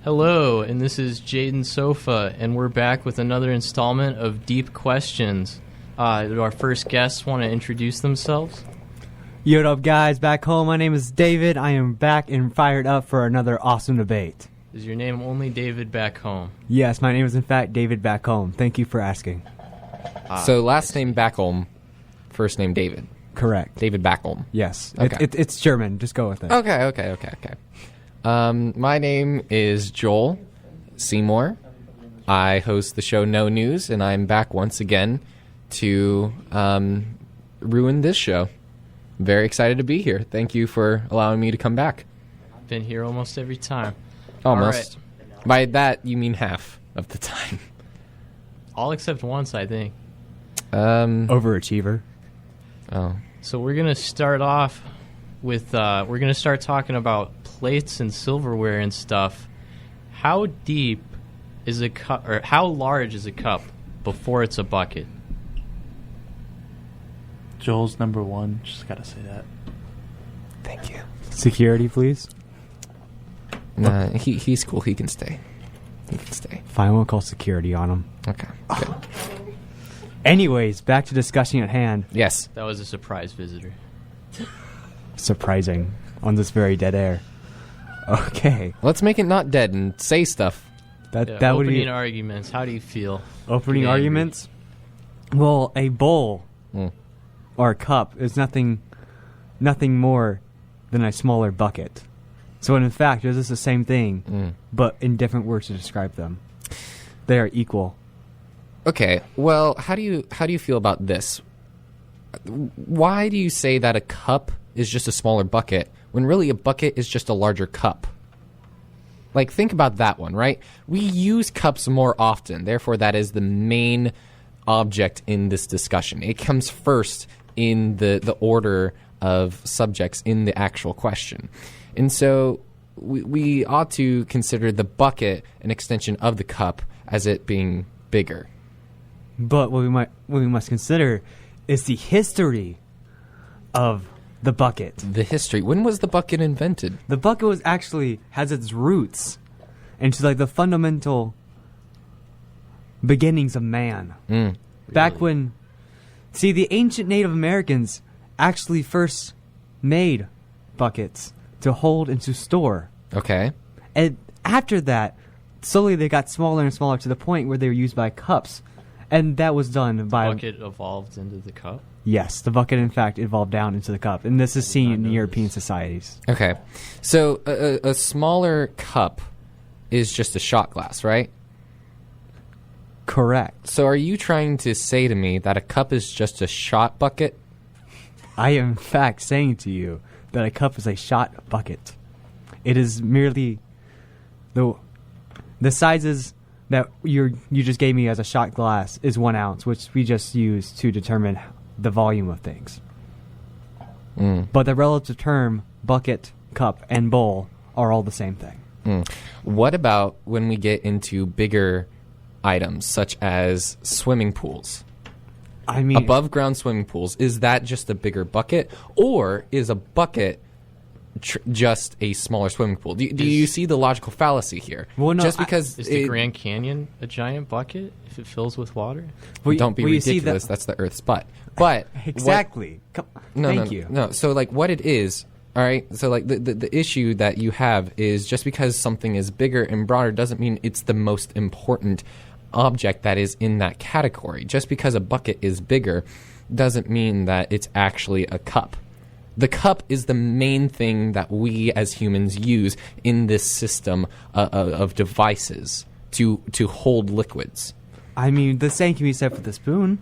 Hello, and this is Jaden Sofa, and we're back with another installment of Deep Questions. Do our first guests want to introduce themselves? Yo, what up, guys? Back home, my name is David. I am back and fired up for another awesome debate. Is your name only David back home? Yes, my name is in fact David back home. Thank you for asking. So last name Backholm, first name David. Correct. David Backholm. Yes. Okay. It's German. Just go with it. Okay. My name is Joel Seymour. I host the show No News, and I'm back once again to ruin this show. Very excited to be here. Thank you for allowing me to come back. Been here almost every time. Almost. By that, you mean half of the time. All except once, I think. Overachiever. Oh. So we're going to start off with, we're going to start talking about plates and silverware and stuff. How deep is a cup, or how large is a cup before it's a bucket? Joel's number one. Just gotta say that. Thank you. Security, please. Nah, he's cool. He can stay. Fine, we'll call security on him. Okay. Good. Anyways, back to discussion at hand. Yes. That was a surprise visitor. Surprising on this very dead air. Okay. Let's make it not dead and say stuff. That would opening be arguments. How do you feel? opening Getting angry. arguments. Well, a bowl or a cup is nothing more than a smaller bucket. So in fact, this is the same thing, but in different words to describe them. They are equal. Okay. Well, how do you feel about this? Why do you say that a cup is just a smaller bucket when really a bucket is just a larger cup? Like, think about that one, right? We use cups more often. Therefore, that is the main object in this discussion. It comes first in the order of subjects in the actual question. And so we ought to consider the bucket an extension of the cup as it being bigger. But what we must consider is the history of the bucket. The history. When was the bucket invented? The bucket has its roots into like the fundamental beginnings of man. Back when, the ancient Native Americans actually first made buckets to hold and to store. Okay. And after that, slowly they got smaller and smaller to the point where they were used by cups. And that was done by... The bucket evolved into the cup? Yes, the bucket, in fact, evolved down into the cup. And this is seen in European societies. Okay. So a smaller cup is just a shot glass, right? Correct. So are you trying to say to me that a cup is just a shot bucket? I am, in fact, saying to you that a cup is a shot bucket. It is merely the sizes that you just gave me as a shot glass is 1 ounce, which we just use to determine the volume of things. But the relative term bucket, cup, and bowl are all the same thing. What about when we get into bigger items such as swimming pools? I mean, Above ground swimming pools, is that just a bigger bucket, or is a bucket just a smaller swimming pool? Do you see the logical fallacy here? Well, no, just because Is the Grand Canyon a giant bucket if it fills with water? don't be you see ridiculous. That's the Earth's butt. But exactly. Thank you. No. So like, what it is. All right. So like, the issue that you have is just because something is bigger and broader doesn't mean it's the most important object that is in that category. Just because a bucket is bigger doesn't mean that it's actually a cup. The cup is the main thing that we as humans use in this system of devices to hold liquids. I mean, the same can be said for the spoon.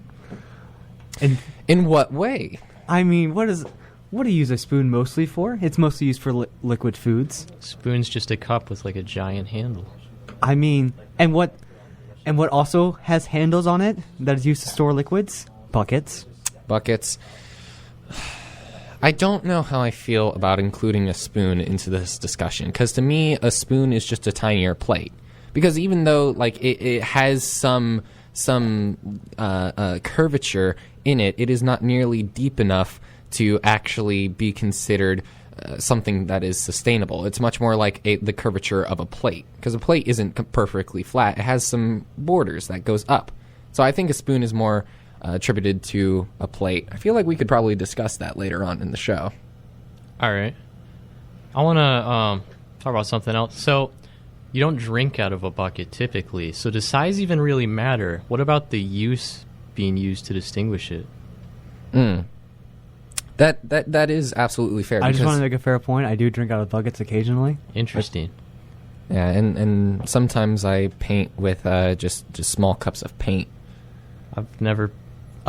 And In what way? I mean, what do you use a spoon mostly for? It's mostly used for liquid foods. Spoon's just a cup with like a giant handle. I mean, and what also has handles on it that is used to store liquids? Buckets. Buckets. I don't know how I feel about including a spoon into this discussion, because to me, a spoon is just a tinier plate. Because even though like it has some curvature in it, it is not nearly deep enough to actually be considered something that is sustainable. It's much more like the curvature of a plate, because a plate isn't perfectly flat. It has some borders that goes up. So I think a spoon is more attributed to a plate. I feel like we could probably discuss that later on in the show. All right. I want to talk about something else. So you don't drink out of a bucket typically. So does size even really matter? What about the use being used to distinguish it? That is absolutely fair. I just want to make a fair point. I do drink out of buckets occasionally. Interesting. Yeah, and sometimes I paint with just small cups of paint. I've never...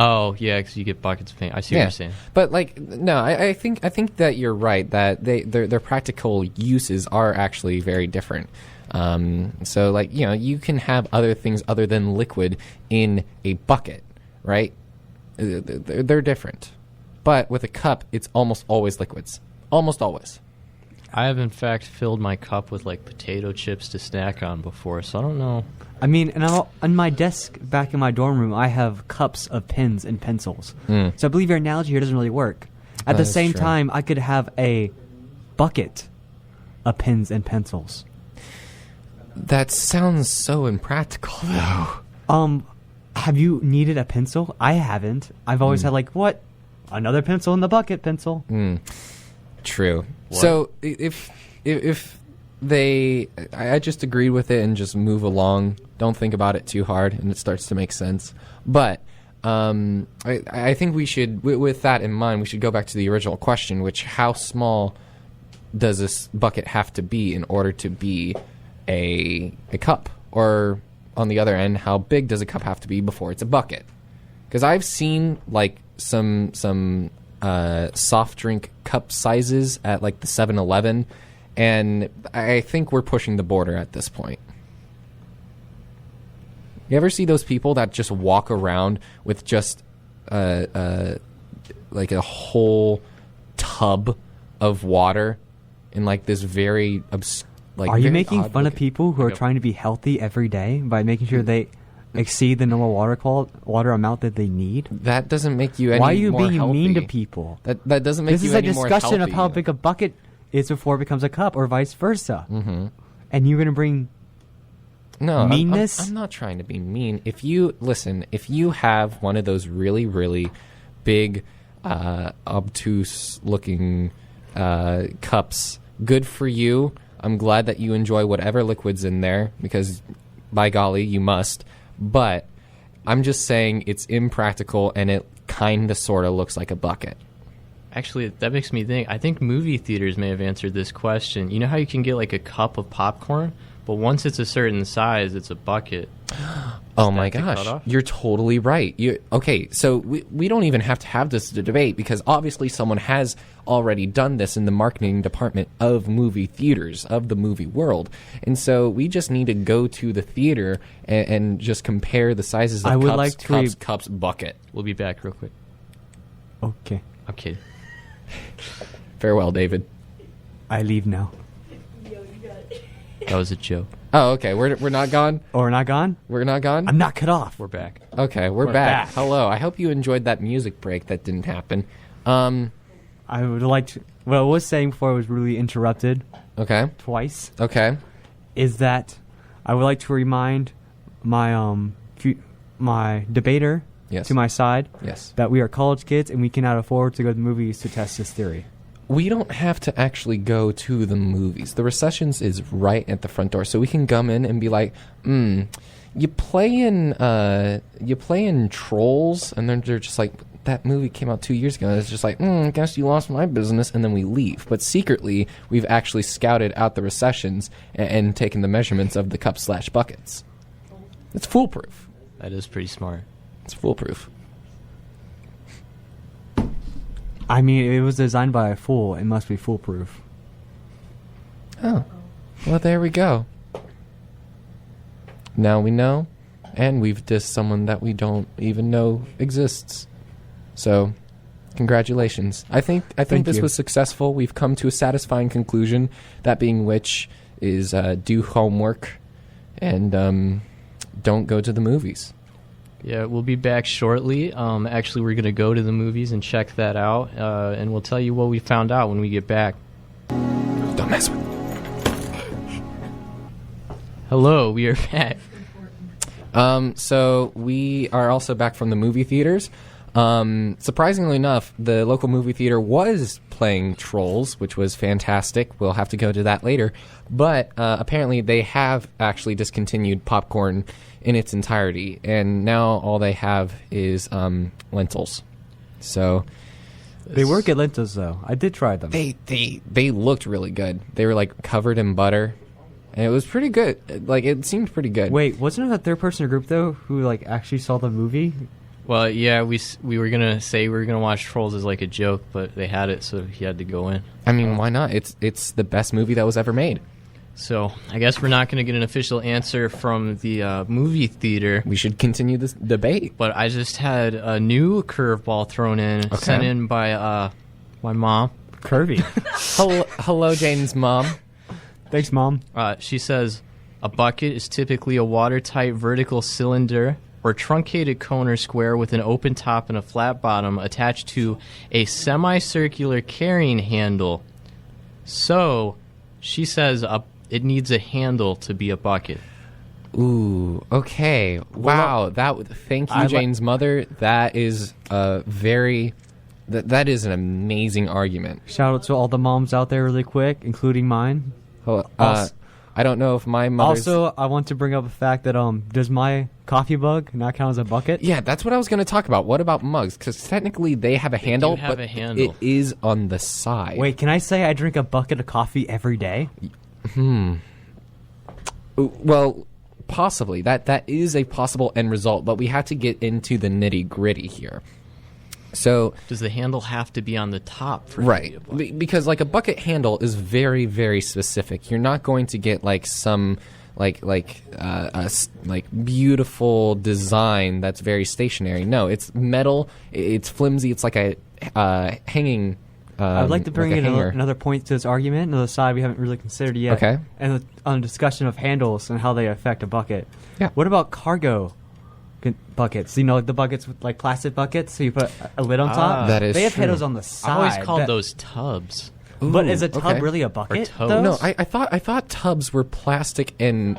Oh, yeah, because you get buckets of paint. I see what you're saying. But, like, no, I think that you're right, that their practical uses are actually very different. So, like, you know, you can have other things other than liquid in a bucket, right? They're different. But with a cup, it's almost always liquids. Almost always. I have, in fact, filled my cup with, like, potato chips to snack on before, so I don't know. I mean, and on my desk back in my dorm room, I have cups of pens and pencils. So I believe your analogy here doesn't really work. At the same time, I could have a bucket of pens and pencils. That sounds so impractical, though. Have you needed a pencil? I haven't. I've always had, like, what? Another pencil in the bucket pencil. True. What? So if I just agreed with it and just move along, don't think about it too hard, and it starts to make sense. But I think we should, with that in mind, we should go back to the original question, which how small does this bucket have to be in order to be a cup? Or on the other end, how big does a cup have to be before it's a bucket? Because I've seen like some soft drink cup sizes at like the 7-Eleven, and I think we're pushing the border at this point. You ever see those people that just walk around with just like a whole tub of water in like this very like? Are you very making odd fun of looking- people who are trying to be healthy every day by making sure they exceed the normal water amount that they need? That doesn't make you any Why are you more being healthy. mean to people? That doesn't make This you is a any more discussion of healthy. how big a bucket is before it becomes a cup, or vice versa. And you're going to bring No, meanness? I'm not trying to be mean. If you have one of those really, really big, obtuse looking cups, good for you. I'm glad that you enjoy whatever liquid's in there, because by golly, you must. But I'm just saying it's impractical, and it kind of sort of looks like a bucket. Actually, that makes me think. I think movie theaters may have answered this question. You know how you can get like a cup of popcorn, but once it's a certain size, it's a bucket. Oh my that the gosh, cutoff? you're totally right. Okay, so we don't even have to have this debate, because obviously someone has already done this in the marketing department of movie theaters, of the movie world. And so we just need to go to the theater and just compare the sizes of I would cups, like to cups, bucket. We'll be back real quick. Okay, I'm kidding. Farewell, David. I leave now. That was a joke. Oh, okay, we're not gone? Or we're not gone? We're not gone? I'm not cut off. We're back. Okay, we're back. Hello. I hope you enjoyed that music break that didn't happen. I would like to. What I was saying before I was really interrupted Okay. twice Okay. is that I would like to remind my my debater Yes. to my side Yes. that we are college kids and we cannot afford to go to the movies to test this theory. We don't have to actually go to the movies. The Recessions is right at the front door, so we can come in and be like, you playing Trolls? And then they're just like, that movie came out 2 years ago. And it's just like, I guess you lost my business, and then we leave. But secretly, we've actually scouted out the Recessions and taken the measurements of the cup/buckets. It's foolproof. That is pretty smart. It's foolproof. I mean, it was designed by a fool. It must be foolproof. Oh, well, there we go. Now we know, and we've dissed someone that we don't even know exists. So, congratulations. I think Thank this you. was successful. We've come to a satisfying conclusion. That being which is do homework and don't go to the movies. Yeah, we'll be back shortly. Actually, we're going to go to the movies and check that out, and we'll tell you what we found out when we get back. Don't mess with. Hello, we are back. So we are also back from the movie theaters. Surprisingly enough, the local movie theater was playing Trolls, which was fantastic. We'll have to go to that later. But apparently they have actually discontinued popcorn in its entirety, and now all they have is lentils. So They were good lentils, though. I did try them. they looked really good. They were like covered in butter, and it was pretty good. Like it seemed pretty good. Wait, wasn't it a third person group though who like actually saw the movie? Well, yeah, we were gonna say we were gonna watch Trolls as like a joke, but they had it, so he had to go in. I mean, why not? It's the best movie that was ever made. So I guess we're not gonna get an official answer from the movie theater. We should continue this debate. But I just had a new curveball thrown in, sent in by my mom. Curvy. Hello, Jane's mom. Thanks, Mom. She says a bucket is typically a watertight vertical cylinder or truncated cone or square with an open top and a flat bottom attached to a semicircular carrying handle. So she says it needs a handle to be a bucket. Ooh, okay. Wow. Thank you, Jane's mother. That is very. That is an amazing argument. Shout out to all the moms out there, really quick, including mine. I don't know if my mother's... Also, I want to bring up the fact that does my coffee mug not count as a bucket? Yeah, that's what I was going to talk about. What about mugs? Because technically they have a handle, have but a handle. it is on the side. Wait, can I say I drink a bucket of coffee every day? Well, possibly. That is a possible end result, but we have to get into the nitty-gritty here. So Does the handle have to be on the top for it to right, be a bucket? because like a bucket handle is very, very specific. You're not going to get like some like beautiful design that's very stationary. No, it's metal. It's flimsy. It's like a hanging. I would like to bring like in a hanger. another point to this argument, another side we haven't really considered yet. Okay. And on discussion of handles and how they affect a bucket. Yeah. What about cargo buckets? You know, like the buckets with like plastic buckets, so you put a lid on top. That is They have true. handles on the side. I always called those tubs. But Ooh, is a tub okay. really a bucket? toes. though? No, I thought tubs were plastic and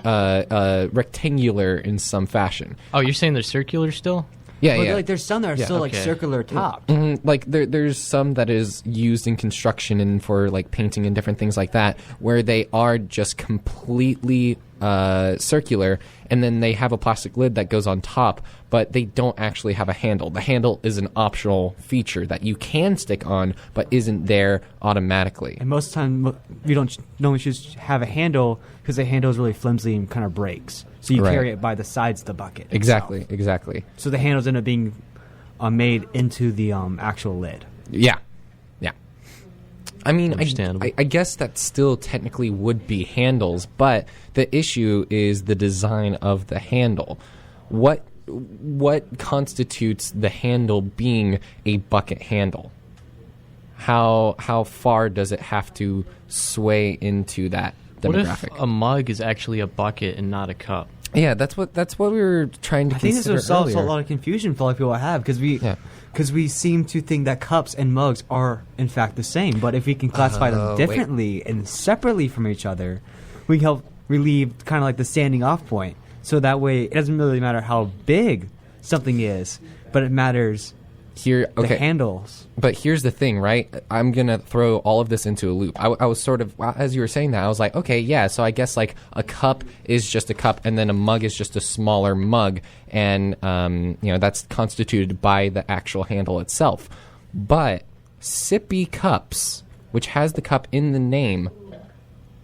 rectangular in some fashion. Oh, you're saying they're circular still? Yeah, But yeah. like there's some that are Yeah. still like Okay. circular top. Like there's some that is used in construction and for like painting and different things like that, where they are just completely circular, and then they have a plastic lid that goes on top, but they don't actually have a handle. The handle is an optional feature that you can stick on, but isn't there automatically. And most of the time, you don't normally choose to have a handle because the handle is really flimsy and kind of breaks. So you Right. carry it by the sides of the bucket. Exactly, itself. exactly. So the handles end up being made into the actual lid. Yeah, yeah. I mean, Understandable. I guess that still technically would be handles, but the issue is the design of the handle. What constitutes the handle being a bucket handle? How far does it have to sway into that demographic? um, What if a mug is actually a bucket and not a cup? Yeah, that's what we were trying to I think this consider would solve a earlier. lot of confusion for a lot of people I have because Yeah. we seem to think that cups and mugs are in fact the same. But if we can classify them wait. differently and separately from each other, we can help relieve kind of like the standing off point. So that way, it doesn't really matter how big something is, but it matters Here, the okay. handles. But here's the thing, right? I'm going to throw all of this into a loop. I was sort of, as you were saying that, I was like, okay, yeah, so I guess like a cup is just a cup and then a mug is just a smaller mug. And, that's constituted by the actual handle itself. But sippy cups, which has the cup in the name,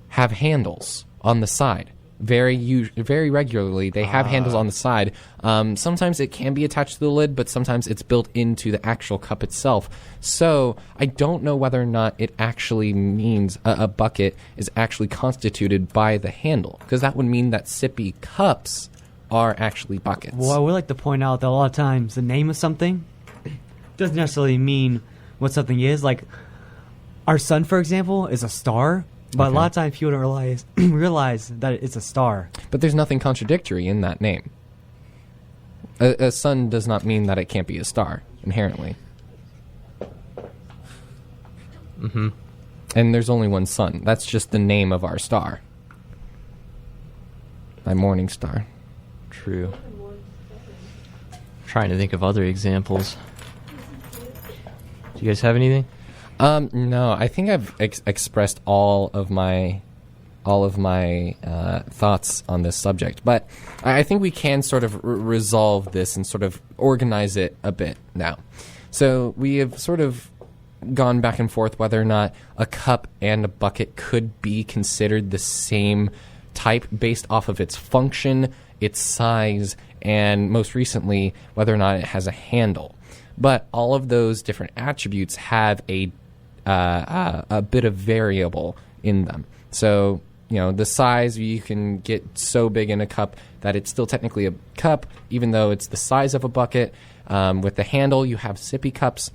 have handles on the side. Very regularly, they have handles on the side. Sometimes it can be attached to the lid, but sometimes it's built into the actual cup itself. So I don't know whether or not it actually means a bucket is actually constituted by the handle, because that would mean that sippy cups are actually buckets. Well, I would like to point out that a lot of times the name of something doesn't necessarily mean what something is. Like our sun, for example, is a star. But a lot of times people don't realize that it's a star. But there's nothing contradictory in that name. A sun does not mean that it can't be a star, inherently. And there's only one sun. That's just the name of our star. My morning star. True. Trying to think of other examples. Do you guys have anything? No, I think I've expressed all of my thoughts on this subject, but I think we can sort of resolve this and sort of organize it a bit now. So we have sort of gone back and forth whether or not a cup and a bucket could be considered the same type based off of its function, its size, and most recently, whether or not it has a handle. But all of those different attributes have a bit of variable in them. So, the size, you can get so big in a cup that it's still technically a cup, even though it's the size of a bucket. With the handle, you have sippy cups.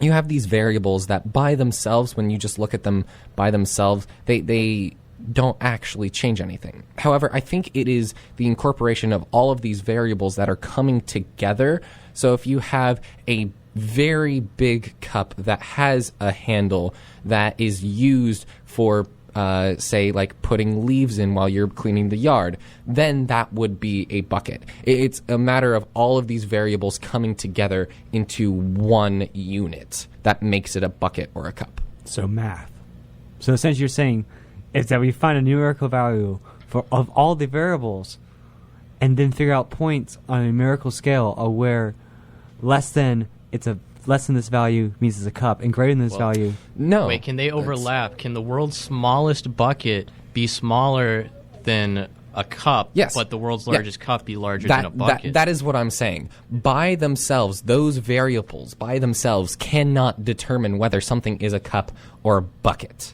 You have these variables that by themselves, when you just look at them by themselves, they don't actually change anything. However, I think it is the incorporation of all of these variables that are coming together. So if you have a very big cup that has a handle that is used for, say, like putting leaves in while you're cleaning the yard, then that would be a bucket. It's a matter of all of these variables coming together into one unit that makes it a bucket or a cup. So math. So essentially you're saying is that we find a numerical value of all the variables and then figure out points on a numerical scale of where less than this value means it's a cup and greater than this value. No. Wait, can they overlap? Can the world's smallest bucket be smaller than a cup, yes, but the world's largest cup be larger than a bucket? That is what I'm saying. By themselves, those variables by themselves cannot determine whether something is a cup or a bucket.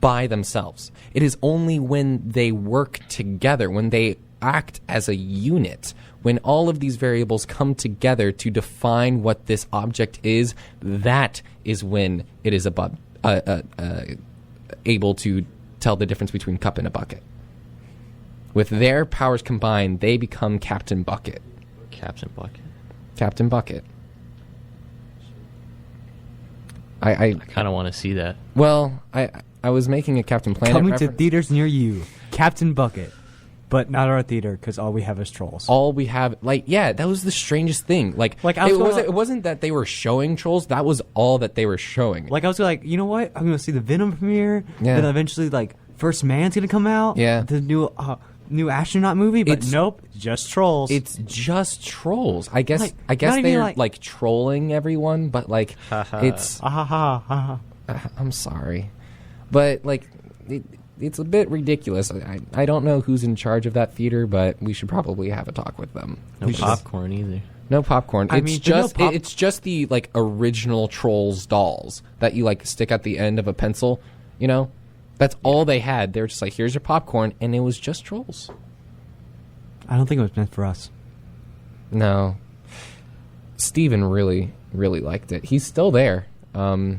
By themselves. It is only when they work together, when they act as a unit, when all of these variables come together to define what this object is, that is when it is able to tell the difference between cup and a bucket. With their powers combined, they become Captain Bucket. Captain Bucket. Captain Bucket. I kind of want to see that. Well, I was making a Captain Planet Coming reference. to theaters near you. Captain Bucket. But not our theater, because all we have is Trolls. All we have, that was the strangest thing. It wasn't that they were showing Trolls. That was all that they were showing. I was like, you know what? I'm going to see the Venom premiere. Yeah. Then eventually, First Man's going to come out. Yeah. The new astronaut movie. But nope, just Trolls. It's just Trolls. I guess not they're even trolling everyone, but it's. I'm sorry, but it's a bit ridiculous. I don't know who's in charge of that theater, but we should probably have a talk with them. No popcorn either. No popcorn. It's just the original Trolls dolls that you stick at the end of a pencil. That's all they had. They were just here's your popcorn, and it was just Trolls. I don't think it was meant for us. No. Steven really, really liked it. He's still there. The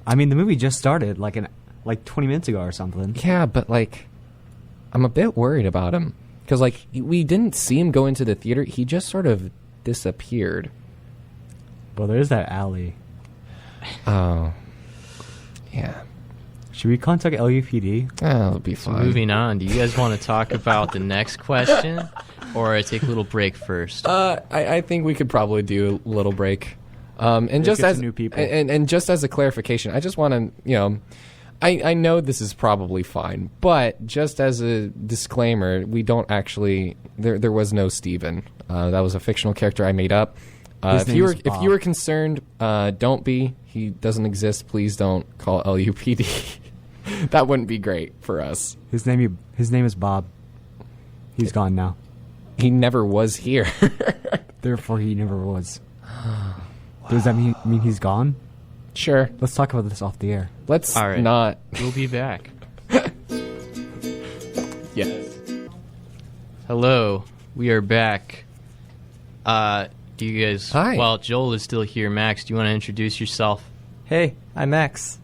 movie just started 20 minutes ago or something. Yeah, but I'm a bit worried about him because we didn't see him go into the theater. He just sort of disappeared. Well, there's that alley. Oh, yeah. Should we contact LUPD? That'll be fine. Moving on. Do you guys want to talk about the next question, or take a little break first? I think we could probably do a little break. And just as new people. And just as a clarification, I just want to I know this is probably fine, but just as a disclaimer, we don't actually there was no Steven. That was a fictional character I made up. If you were concerned, don't be. He doesn't exist. Please don't call LUPD. That wouldn't be great for us. His name is Bob. He's gone now. He never was here. Therefore, he never was. Does that mean he's gone? Sure. Let's talk about this off the air. Let's All right. not. We'll be back. Yes. Hello. We are back. Do you guys... Hi. Well, Joel is still here. Max, do you want to introduce yourself? Hey, I'm Max.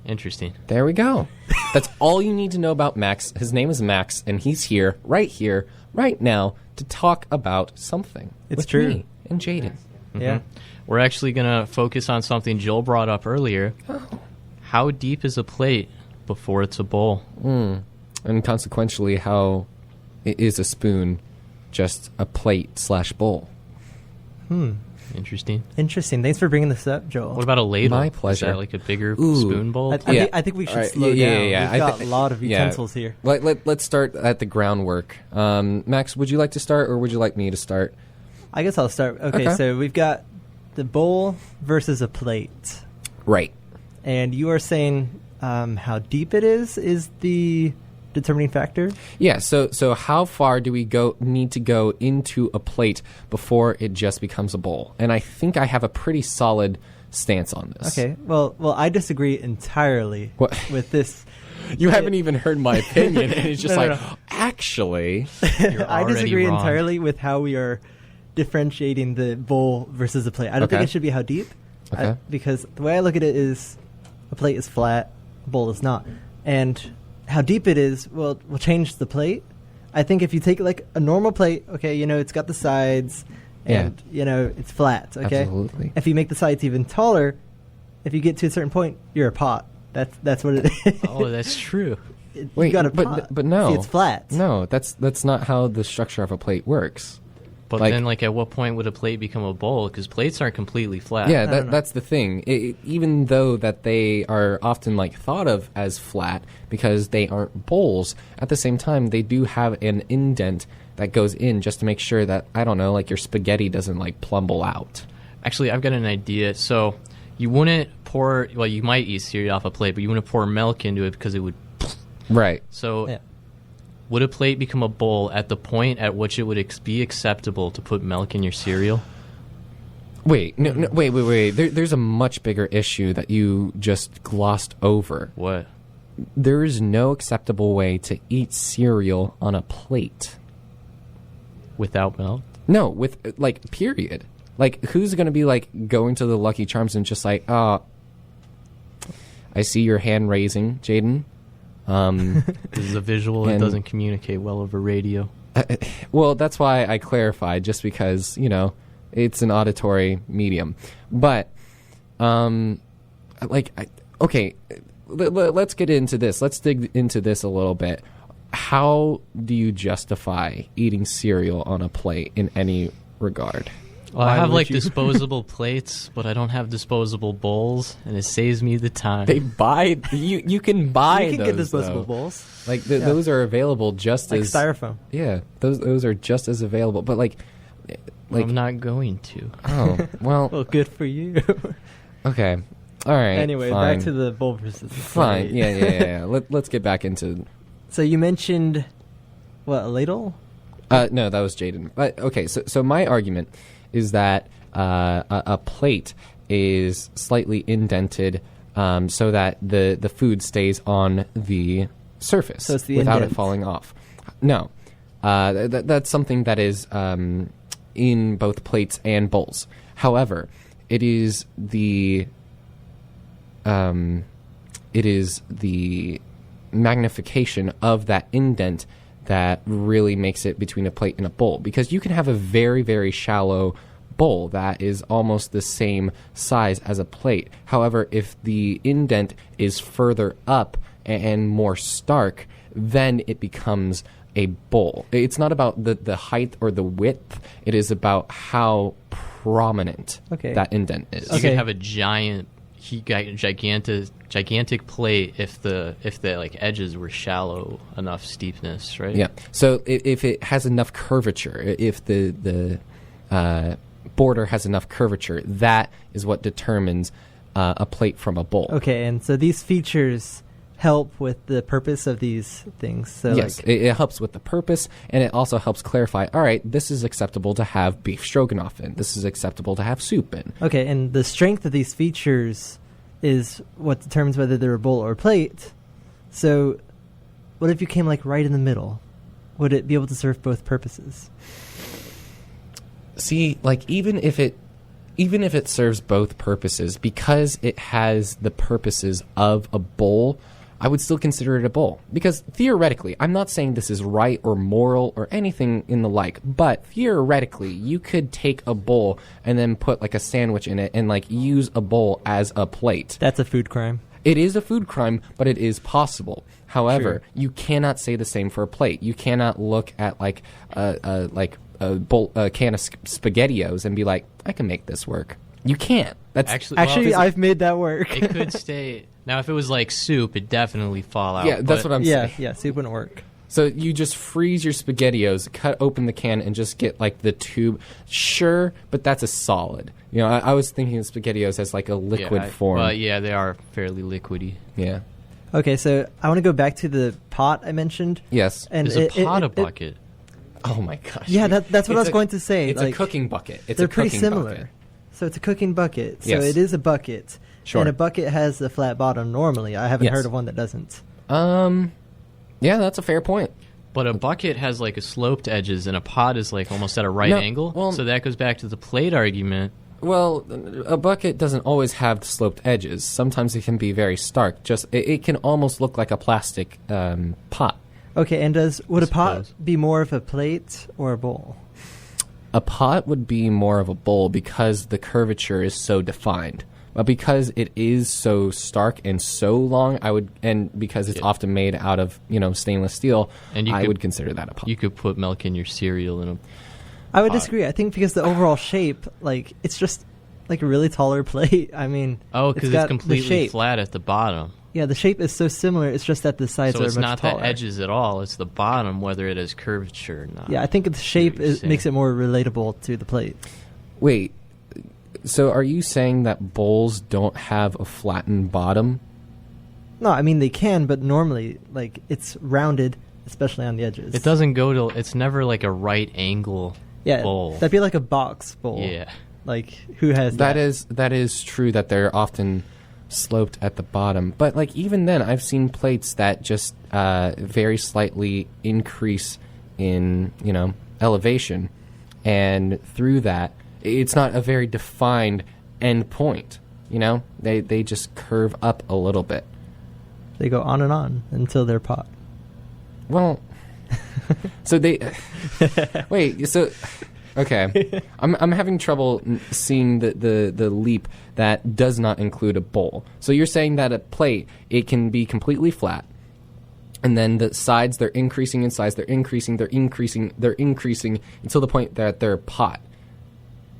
Interesting. There we go. That's all you need to know about Max. His name is Max, and he's here, right now, to talk about something. It's with true. me and Jaden. Yeah. We're actually going to focus on something Joel brought up earlier. how deep is a plate before it's a bowl? And consequentially, how is a spoon just a plate/bowl? Interesting. Interesting. Thanks for bringing this up, Joel. What about a ladle? My Is pleasure. that like a bigger Ooh. spoon bowl? I think we should All right. slow down. Yeah. We've got a lot of utensils here. Let's start at the groundwork. Max, would you like to start, or would you like me to start? I guess I'll start. Okay, so we've got the bowl versus a plate. Right. And you are saying how deep it is the determining factor? Yeah, so how far do we need to go into a plate before it just becomes a bowl? And I think I have a pretty solid stance on this. Okay. Well, I disagree entirely What? with this. You haven't even heard my opinion, and it's just No, like, no. actually... You're I already disagree wrong. entirely with how we are differentiating the bowl versus the plate. I don't think Okay. it should be how deep. Okay. Because the way I look at it is a plate is flat, a bowl is not. And how deep it is will change the plate. I think if you take like a normal plate, okay, it's got the sides and it's flat, okay? Absolutely. If you make the sides even taller, if you get to a certain point, you're a pot. That's what it is. Oh, that's true. You got a pot. but no. See, it's flat. No, that's not how the structure of a plate works. But Like- then, at what point would a plate become a bowl? Because plates aren't completely flat. Yeah, no. that's the thing. Even though that they are often thought of as flat because they aren't bowls, at the same time they do have an indent that goes in just to make sure that, I don't know, your spaghetti doesn't plumble out. Actually, I've got an idea. So you wouldn't pour. Well, you might eat cereal off a plate, but you wouldn't pour milk into it because it would. Right. So. Yeah. Would a plate become a bowl at the point at which it would be acceptable to put milk in your cereal? Wait. There's a much bigger issue that you just glossed over. What? There is no acceptable way to eat cereal on a plate. Without milk? No, with period. Who's going to be going to the Lucky Charms and just I see your hand raising, Jaden. This is a visual that And- doesn't communicate well over radio. Well, that's why I clarified, just because, it's an auditory medium. But, okay, let's get into this. Let's dig into this a little bit. How do you justify eating cereal on a plate in any regard? Well, I Why have would you? disposable plates, but I don't have disposable bowls, and it saves me the time. They buy you can buy You can those, get disposable though. bowls. Those are available just Like as styrofoam. Yeah, those are just as available. But I'm not going to. oh well, Well, good for you. okay, all right. Anyway, fine. back to the bowl versus the Fine. plate. Yeah. Let's get back into. So you mentioned, a ladle? No, that was Jaden. Okay, so my argument is that a plate is slightly indented so that the food stays on the surface So it's the without indent. it falling off. No, that's something that is in both plates and bowls. However, it is the magnification of that indent that really makes it between a plate and a bowl, because you can have a very, very shallow bowl that is almost the same size as a plate. However, if the indent is further up and more stark, then it becomes a bowl. It's not about the height or the width. It is about how prominent Okay. that indent is. You Okay. could have a gigantic plate if the edges were shallow enough steepness, right? Yeah. So if it has enough curvature, if the border has enough curvature, that is what determines a plate from a bowl. Okay, and so these features help with the purpose of these things. So Yes, it helps with the purpose, and it also helps clarify, all right, this is acceptable to have beef stroganoff in. This is acceptable to have soup in. okay, and the strength of these features is what determines whether they're a bowl or a plate. So what if you came right in the middle? Would it be able to serve both purposes? See, even if it serves both purposes, because it has the purposes of a bowl, I would still consider it a bowl. Because theoretically, I'm not saying this is right or moral or anything in the like, but theoretically, you could take a bowl and then put a sandwich in it and use a bowl as a plate. That's a food crime. It is a food crime, but it is possible. However, True. you cannot say the same for a plate. You cannot look at like a can of SpaghettiOs and be like, I can make this work. You can't. That's Actually, well, I've made that work. it could stay. Now, if it was like soup, it'd definitely fall out. yeah. That's but what I'm yeah, saying. yeah. Soup wouldn't work. So you just freeze your SpaghettiOs, cut open the can, and just get like the tube. Sure, but that's a solid. You know, I was thinking of SpaghettiOs as like a liquid form. Well, yeah, they are fairly liquidy. Yeah. Okay, so I want to go back to the pot I mentioned. Yes. And Is a pot a bucket? Oh my gosh. Yeah, that's what I was It's going to say. It's like, a cooking bucket. It's they're a pretty cooking similar. bucket. So it's a cooking bucket. So Yes. it is a bucket. Sure. And a bucket has a flat bottom normally. I haven't Yes. heard of one that doesn't. Yeah, that's a fair point. But a bucket has like a sloped edges, and a pot is like almost at a right No, angle. well- So that goes back to the plate argument. Well, a bucket doesn't always have sloped edges. Sometimes it can be very stark. Just it can almost look like a plastic pot. Okay, and would a pot suppose. be more of a plate or a bowl? A pot would be more of a bowl because the curvature is so defined. But because it is so stark and so long, and because it's often made out of stainless steel, And you I could- would consider that a pot. You could put milk in your cereal in a. I would Pot. disagree. I think because the overall shape, like, it's just like a really taller plate. I mean, Oh, because got it's the completely shape. flat at the bottom. Yeah, the shape is so similar. It's just that the sides So are it's much not taller. the edges at all. It's the bottom, whether it has curvature or not. Yeah, I think the shape what you're saying. makes it more relatable to the plate. Wait, so are you saying that bowls don't have a flattened bottom? No, I mean they can, but normally, like, it's rounded, especially on the edges. It doesn't go to. It's never like a right angle Yeah, bowl. that'd be like a box bowl. Yeah. Like, who has that? That is true that they're often sloped at the bottom. But like even then, I've seen plates that just very slightly increase in elevation, and through that, it's not a very defined end point. They just curve up a little bit. They go on and on until they're pot. Well, so they wait. So okay, I'm having trouble seeing the leap that does not include a bowl. So you're saying that a plate, it can be completely flat, and then the sides, they're increasing in size, they're increasing until the point that they're a pot,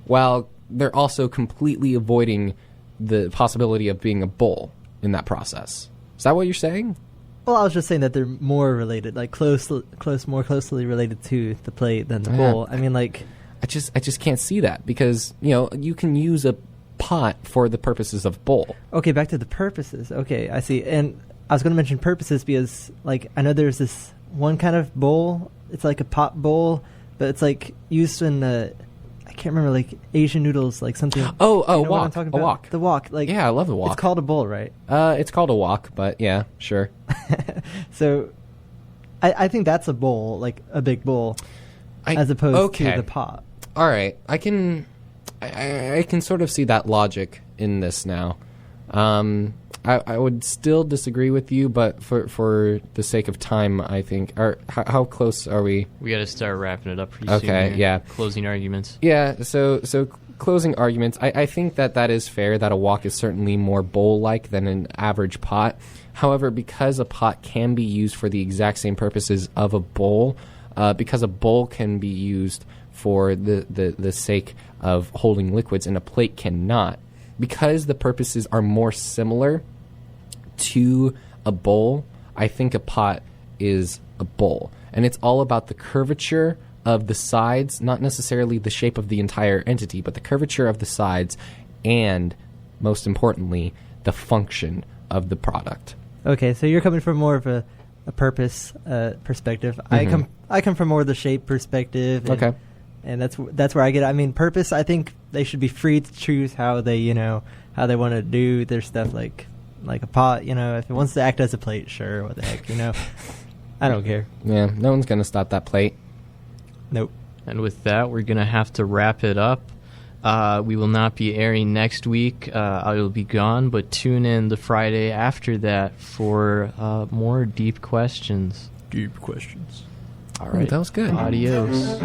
while they're also completely avoiding the possibility of being a bowl in that process. Is that what you're saying? Well, I was just saying that they're more related, like more closely related to the plate than the bowl. I mean, like, I just can't see that because you can use a pot for the purposes of bowl. okay, back to the purposes. Okay, I see. And I was going to mention purposes because, like, I know there's this one kind of bowl. It's like a pot bowl, but it's like used in I can't remember, like Asian noodles, like something. Oh, you know what I'm wok, talking a about? wok. The wok, like, Yeah, I love the wok. It's called a bowl, right? It's called a wok, but yeah, sure. So, I think that's a bowl, like a big bowl, as opposed to the pot. All right, I can sort of see that logic in this now. I would still disagree with you, but for the sake of time, I think. How close are we? We got to start wrapping it up pretty soon. Okay, here. yeah. Closing arguments. Yeah, so closing arguments. I think that is fair, that a wok is certainly more bowl-like than an average pot. However, because a pot can be used for the exact same purposes of a bowl, because a bowl can be used for the sake of holding liquids and a plate cannot, because the purposes are more similar to a bowl, I think a pot is a bowl. And it's all about the curvature of the sides, not necessarily the shape of the entire entity, but the curvature of the sides and, most importantly, the function of the product. Okay, so you're coming from more of a purpose perspective. Mhm. I come from more of the shape perspective. And, Okay. and that's where I get it. I mean, purpose. I think they should be free to choose how they how they want to do their stuff. Like a pot. If it wants to act as a plate, sure. What the heck, I don't care. Yeah, no one's going to stop that plate. Nope. And with that, we're going to have to wrap it up. We will not be airing next week. I will be gone, but tune in the Friday after that for more deep questions. Deep questions. All Right, that was good. Adios.